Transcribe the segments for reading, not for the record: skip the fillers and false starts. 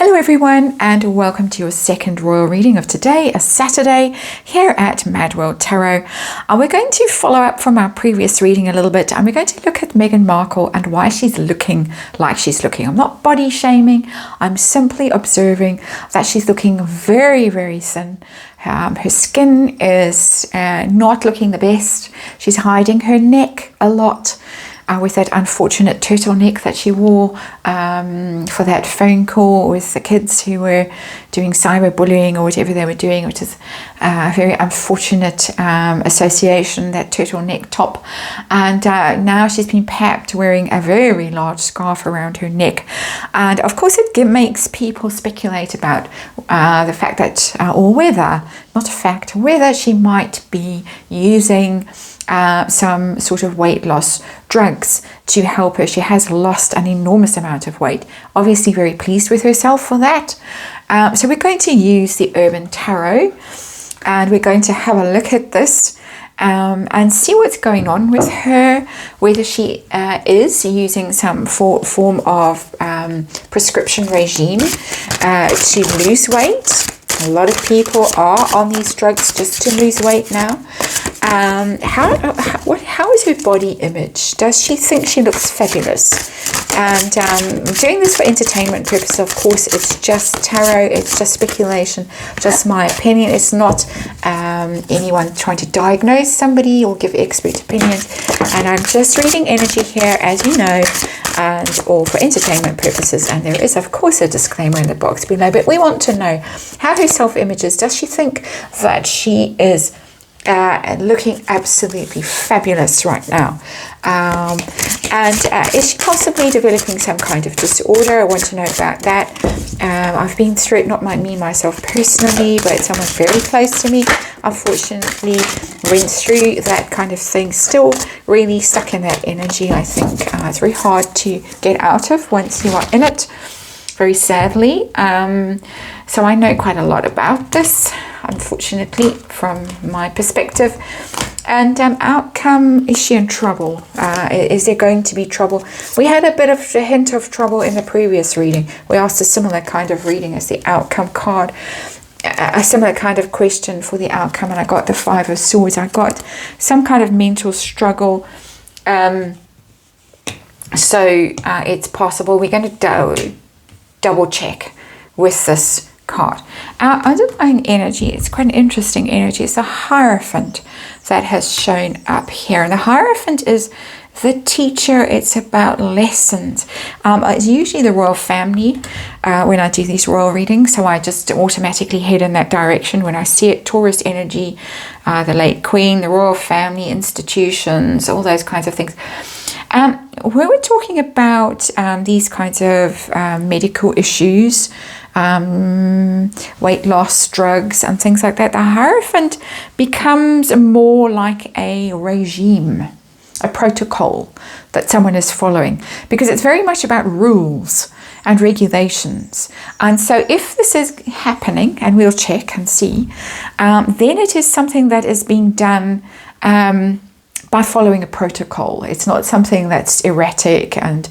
Hello everyone, and welcome to your second royal reading of today, a Saturday, here at MadWorldTarot. And we're going to follow up from our previous reading a little bit, and we're going to look at Meghan Markle and why she's looking like she's looking. I'm not body shaming, I'm simply observing that she's looking very, very thin. Her skin is not looking the best. She's hiding her neck a lot. With that unfortunate turtleneck that she wore for that phone call with the kids who were doing cyberbullying or whatever they were doing, which is a very unfortunate association, that turtleneck top. And now she's been papped wearing a very large scarf around her neck. And of course it makes people speculate about the fact that, or whether, not a fact, whether she might be using some sort of weight loss drugs to help her. She has lost an enormous amount of weight. Obviously very pleased with herself for that. So we're going to use the Urban Tarot, and we're going to have a look at this and see what's going on with her, whether she is using some form of prescription regime to lose weight. A lot of people are on these drugs just to lose weight now. How is her body image? Does she think she looks fabulous? And doing this for entertainment purposes, of course, it's just tarot, it's just speculation, just my opinion. It's not anyone trying to diagnose somebody or give expert opinions. And I'm just reading energy here, as you know, and all for entertainment purposes. And there is, of course, a disclaimer in the box below. But we want to know how her self-image is. Does she think that she is looking absolutely fabulous right now? And is she possibly developing some kind of disorder? I want to know about that. I've been through it, not myself personally, but someone very close to me, unfortunately, went through that kind of thing. Still really stuck in that energy. I think it's very hard to get out of once you are in it, very sadly. So I know quite a lot about this, unfortunately, from my perspective. And outcome, is she in trouble? Is there going to be trouble? We had a bit of a hint of trouble in the previous reading. We asked a similar kind of reading as the outcome card, a similar kind of question for the outcome, and I got the Five of Swords. I got some kind of mental struggle. So it's possible. We're going to double check with this card. Our underlying energy, it's quite an interesting energy. It's a Hierophant that has shown up here, and the Hierophant is the teacher. It's about lessons. It's usually the royal family when I do these royal readings, so I just automatically head in that direction when I see it. Taurus energy, the late Queen, the royal family, institutions, all those kinds of things. When we're talking about these kinds of medical issues, weight loss, drugs and things like that, the Hierophant becomes more like a regime, a protocol that someone is following, because it's very much about rules and regulations. And so if this is happening, and we'll check and see, then it is something that is being done by following a protocol. It's not something that's erratic and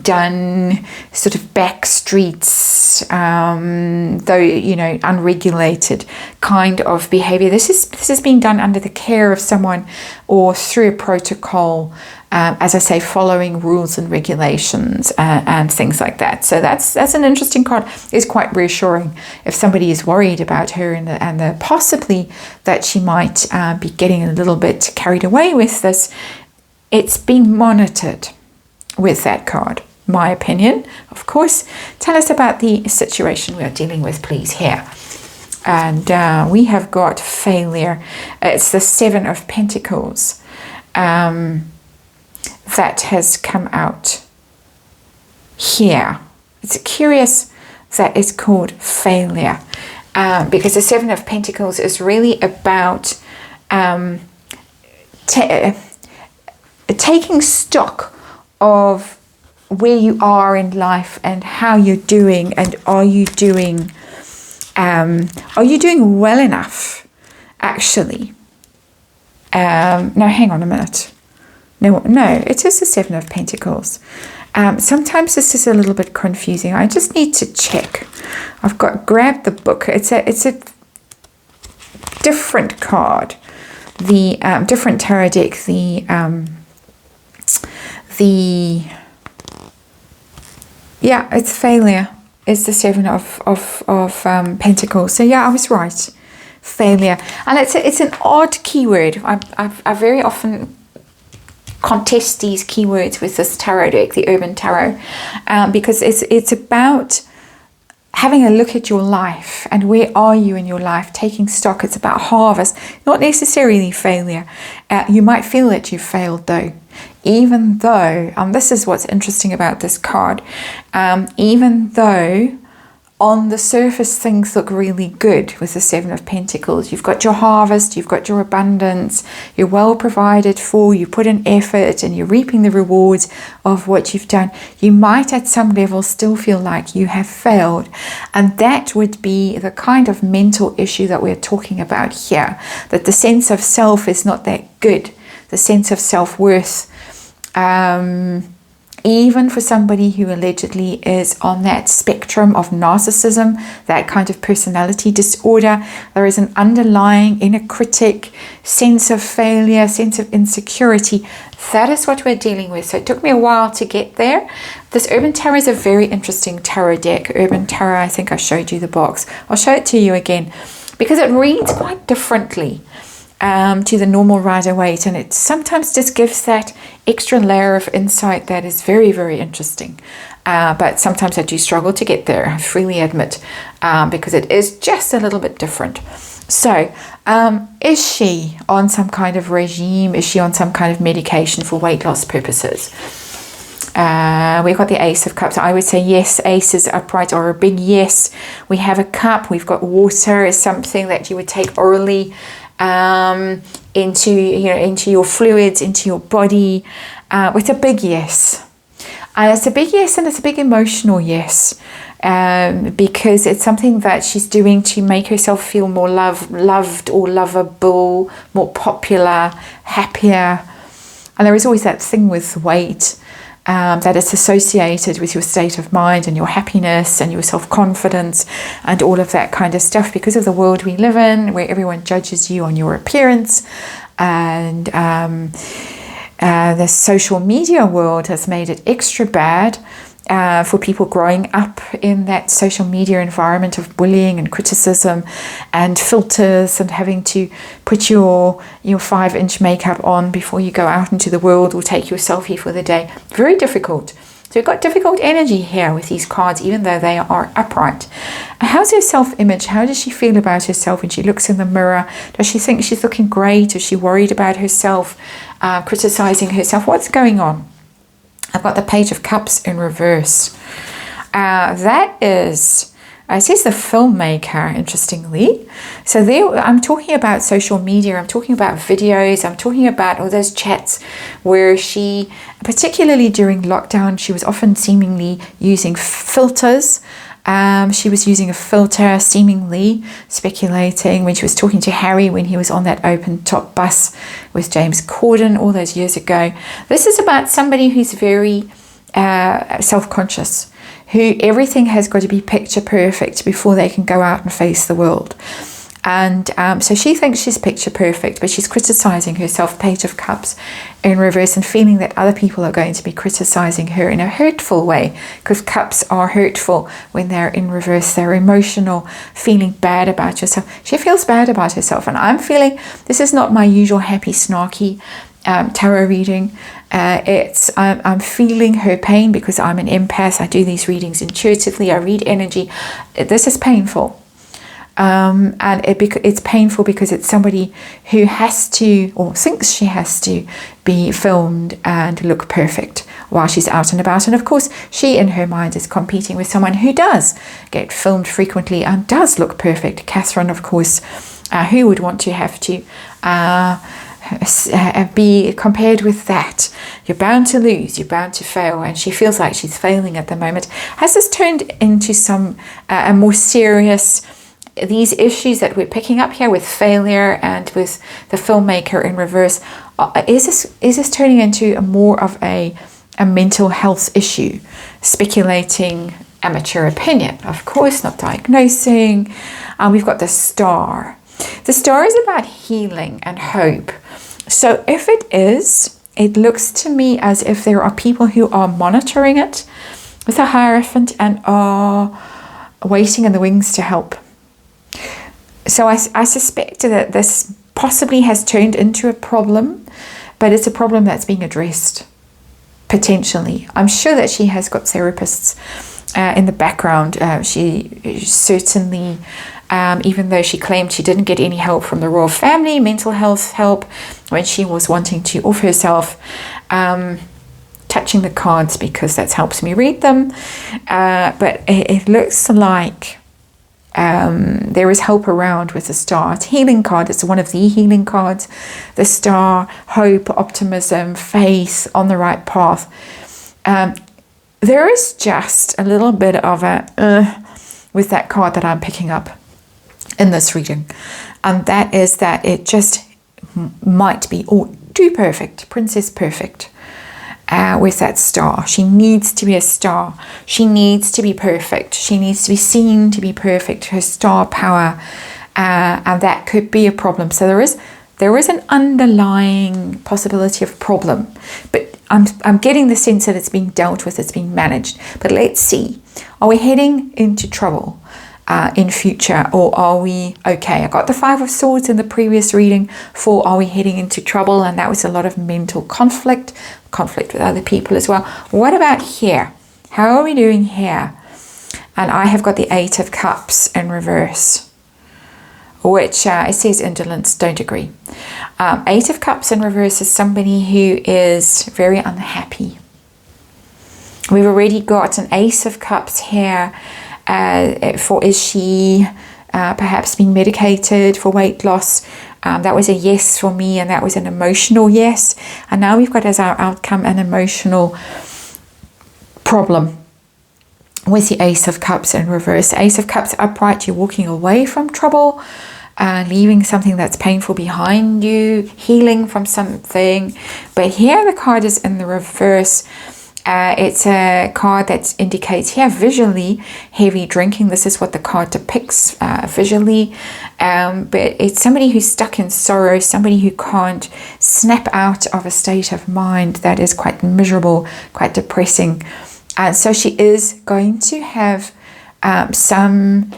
done sort of back streets, though, you know, unregulated kind of behavior. This is being done under the care of someone or through a protocol, as I say, following rules and regulations and things like that. So that's an interesting card. It's quite reassuring if somebody is worried about her and the possibly that she might be getting a little bit carried away with this. It's being monitored with that card, my opinion. Of course, tell us about the situation we are dealing with, please, here. And we have got failure. It's the Seven of Pentacles. That has come out here. It's curious that it's called failure, because the Seven of Pentacles is really about taking stock of where you are in life and how you're doing, and are you doing well enough, actually. Now hang on a minute. No, it is the Seven of Pentacles. Sometimes this is a little bit confusing. I just need to check. I've grabbed the book. It's a different card. The different tarot deck. Yeah, it's failure. It's the Seven of Pentacles. So yeah, I was right. Failure. And it's an odd keyword. I very often contest these keywords with this tarot deck, the Urban Tarot, because it's about having a look at your life and where are you in your life, taking stock. It's about harvest, not necessarily failure. You might feel that you failed though, even though, this is what's interesting about this card, even though on the surface things look really good with the Seven of Pentacles. You've got your harvest, you've got your abundance, you're well provided for, you put in effort and you're reaping the rewards of what you've done. You might at some level still feel like you have failed, and that would be the kind of mental issue that we're talking about here, that the sense of self is not that good, the sense of self-worth, even for somebody who allegedly is on that spectrum of narcissism, that kind of personality disorder, there is an underlying inner critic, sense of failure, sense of insecurity. That is what we're dealing with. So it took me a while to get there. This Urban Tarot is a very interesting tarot deck. Urban Tarot, I think I showed you the box. I'll show it to you again because it reads quite differently to the normal Rider-Waite, and it sometimes just gives that extra layer of insight that is very, very interesting. But sometimes I do struggle to get there, I freely admit, because it is just a little bit different. So, is she on some kind of regime? Is she on some kind of medication for weight loss purposes? We've got the Ace of Cups. I would say yes, aces upright are a big yes. We have a cup. We've got water is something that you would take orally into your fluids, into your body, with a big yes. And it's a big yes, and it's a big emotional yes, because it's something that she's doing to make herself feel more loved or lovable, more popular, happier. And there is always that thing with weight, that it's associated with your state of mind and your happiness and your self-confidence and all of that kind of stuff, because of the world we live in, where everyone judges you on your appearance, and the social media world has made it extra bad for people growing up in that social media environment of bullying and criticism and filters and having to put your 5-inch makeup on before you go out into the world or take your selfie for the day. Very difficult. So we've got difficult energy here with these cards, even though they are upright. How's her self-image? How does she feel about herself when she looks in the mirror? Does she think she's looking great? Is she worried about herself, criticizing herself? What's going on? I've got the Page of Cups in reverse. That is, it says the filmmaker, interestingly. So there, I'm talking about social media, I'm talking about videos, I'm talking about all those chats where she, particularly during lockdown, she was often seemingly using filters. She was using a filter, seemingly speculating, when she was talking to Harry when he was on that open top bus with James Corden all those years ago. This is about somebody who's very self-conscious, who everything has got to be picture perfect before they can go out and face the world. And so she thinks she's picture perfect, but she's criticizing herself, Page of Cups in reverse, and feeling that other people are going to be criticizing her in a hurtful way, because cups are hurtful when they're in reverse. They're emotional, feeling bad about yourself. She feels bad about herself, and I'm feeling this is not my usual happy, snarky tarot reading. I'm feeling her pain because I'm an empath. I do these readings intuitively. I read energy. This is painful. And it's painful because it's somebody who has to, or thinks she has to, be filmed and look perfect while she's out and about. And of course, she in her mind is competing with someone who does get filmed frequently and does look perfect. Catherine, of course, who would want to have to be compared with that? You're bound to lose, you're bound to fail, and she feels like she's failing at the moment. Has this turned into some a more serious, these issues that we're picking up here with failure and with the filmmaker in reverse, is this turning into more of a a mental health issue. Speculating, amateur opinion, of course, not diagnosing. We've got the Star. The Star is about healing and hope. So if it is, it looks to me as if there are people who are monitoring it with a Hierophant and are waiting in the wings to help. So I suspect that this possibly has turned into a problem, but it's a problem that's being addressed, potentially. I'm sure that she has got therapists in the background. She certainly, even though she claimed she didn't get any help from the royal family, mental health help, when she was wanting to off herself, touching the cards because that helps me read them. But it looks like there is help around with the Star. It's a healing card. It's one of the healing cards. The Star, hope, optimism, faith, on the right path. There is just a little bit of a with that card that I'm picking up in this reading. And that is that it just might be too perfect, Princess Perfect. With that Star. She needs to be a star. She needs to be perfect. She needs to be seen to be perfect. Her star power, and that could be a problem. So there is an underlying possibility of problem, but I'm getting the sense that it's being dealt with, it's being managed. But let's see, are we heading into trouble in future, or are we okay? I got the Five of Swords in the previous reading for are we heading into trouble, and that was a lot of mental conflict with other people as well. What about here? How are we doing here? And I have got the Eight of Cups in reverse, which it says indolence, don't agree. Eight of Cups in reverse is somebody who is very unhappy. We've already got an Ace of Cups here. Is she perhaps being medicated for weight loss? That was a yes for me, and that was an emotional yes. And now we've got as our outcome an emotional problem with the Ace of Cups in reverse. Ace of Cups upright, you're walking away from trouble, leaving something that's painful behind you, healing from something. But here the card is in the reverse. It's a card that indicates here visually heavy drinking. This is what the card depicts visually. But it's somebody who's stuck in sorrow, somebody who can't snap out of a state of mind that is quite miserable, quite depressing. So she is going to have some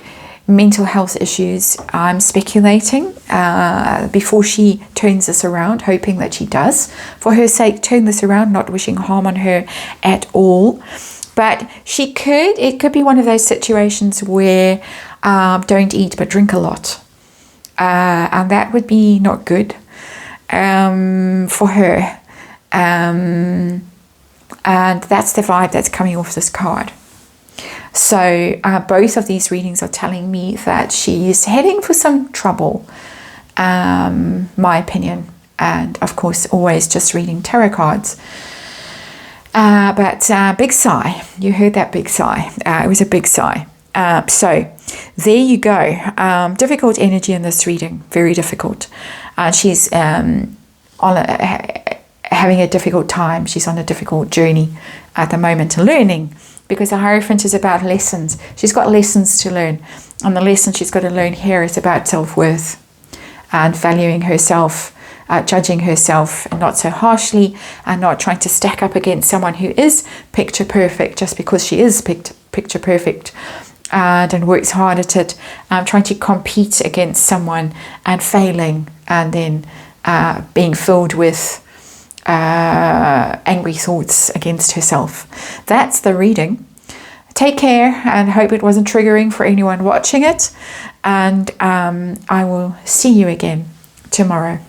mental health issues. I'm speculating before she turns this around, hoping that she does for her sake turn this around, not wishing harm on her at all. But it could be one of those situations where don't eat but drink a lot, and that would be not good for her, and that's the vibe that's coming off this card. So both of these readings are telling me that she's heading for some trouble, my opinion. And of course, always just reading tarot cards. But big sigh. You heard that big sigh. It was a big sigh. So there you go. Difficult energy in this reading. Very difficult. She's having a difficult time. She's on a difficult journey at the moment, learning. Because the Hierophant is about lessons. She's got lessons to learn. And the lesson she's got to learn here is about self-worth and valuing herself, judging herself not so harshly, and not trying to stack up against someone who is picture perfect just because she is picture perfect and works hard at it. Trying to compete against someone and failing, and then being filled with angry thoughts against herself. That's the reading. Take care, and hope it wasn't triggering for anyone watching it, and I will see you again tomorrow.